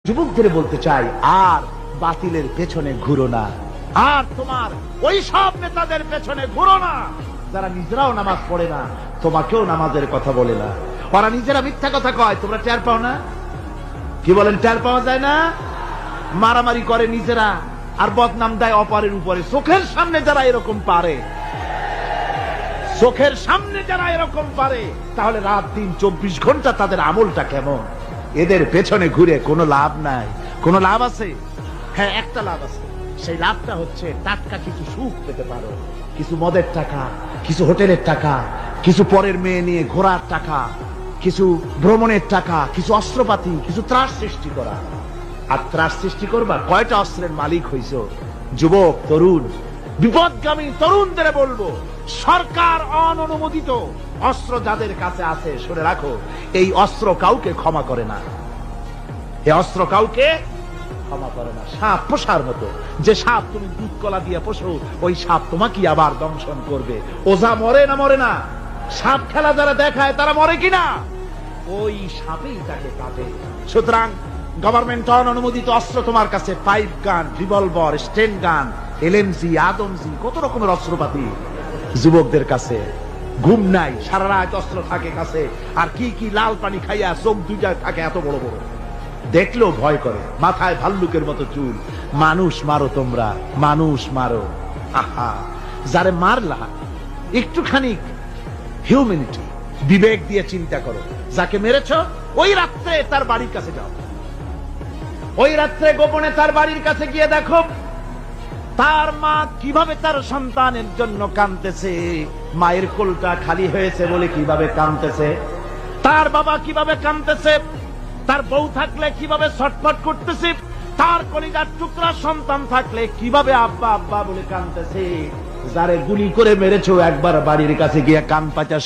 যুবকদের বলতে চাই, আর বাতিলের পেছনে ঘুরো না, আর তোমার ওই সব নেতাদের পেছনে ঘুরো না যারা নিজেরাও নামাজ পড়ে না, তোমাকেও নামাজের কথা বলে না। ওরা নিজেরা মিথ্যা কথা কয়, তোমরা টের পাও না? কি বলেন, টের পাওয়া যায় না? মারামারি করে নিজেরা আর বদনাম দেয় অপরের উপরে। চোখের সামনে যারা এরকম পারে, চোখের সামনে যারা এরকম পারে, তাহলে রাত দিন 24 ঘন্টা তাদের আমলটা কেমন? এদের পেছনে ঘুরে কোনো লাভ নাই। কোনো লাভ আছে? হ্যাঁ, একটা লাভ আছে। সেই লাভটা হচ্ছে টাটকা কিছু সুখ পেতে পারো, কিছু মদের টাকা, কিছু হোটেলের টাকা, কিছু পরের মেয়ে নিয়ে ঘোরার টাকা, কিছু ভ্রমণের টাকা, কিছু অস্ত্রপাতি, কিছু ত্রাস সৃষ্টি করা। আর ত্রাস সৃষ্টি করবা, কয়টা অস্ত্রের মালিক হইছ? যুবক, তরুণ, বিপদগামী তরুণদের বলবো, সরকার অননুমোদিত অস্ত্র যাদের কাছে আছে, শুনে রাখো, এই অস্ত্র কাউকে ক্ষমা করে না। এই অস্ত্র কাউকে ক্ষমা করে না। সাপ পোষার মতো, যে সাপ তুমি দুধ কলা দিয়ে পোষো, ওই সাপ তোমাকে আবার দংশন করবে। ওঝা মরে না মরে না, সাপ খেলা যারা দেখায় তারা মরে কিনা, ওই সাপেই তাকে কাটে। সুতরাং গভর্নমেন্ট অননুমোদিত অস্ত্র তোমার কাছে, পাইপ গান, রিভলভার, স্টেন গান, এলএমজি, আদমজি, কত রকমের অস্ত্রপাতি যুবকদের কাছে। ঘুম নাই, সারা রাত অস্ত্র থাকে কাছে, আর কি কি লাল পানি খাইয়া চোখ দুইটা থাকে এত বড় বড়, দেখলেও ভয় করে। মাথায় ভাল্লুকের মতো চুল। মানুষ মারো তোমরা, মানুষ মারো। আহা, যারে মারলা একটুখানি হিউম্যানিটি, বিবেক দিয়ে চিন্তা করো। যাকে মেরেছ, ওই রাত্রে তার বাড়ির কাছে যাও, ওই রাত্রে গোপনে তার বাড়ির কাছে গিয়ে দেখো তার মা কিভাবে তার সন্তানের জন্য কাঁদতেছে, মায়ের কোলটা খালি হয়েছে বলে কিভাবে কাঁদতেছে, তার বাবা কিভাবে কাঁদতেছে, তার বউ থাকলে কিভাবে ছটফট করতেছে, তার কলিজার টুকরা সন্তান থাকলে কিভাবে আব্বা আব্বা বলে কাঁদতেছে। যারে গুলি করে মেরেছো, একবার বাড়ির কাছে গিয়ে কান পাচা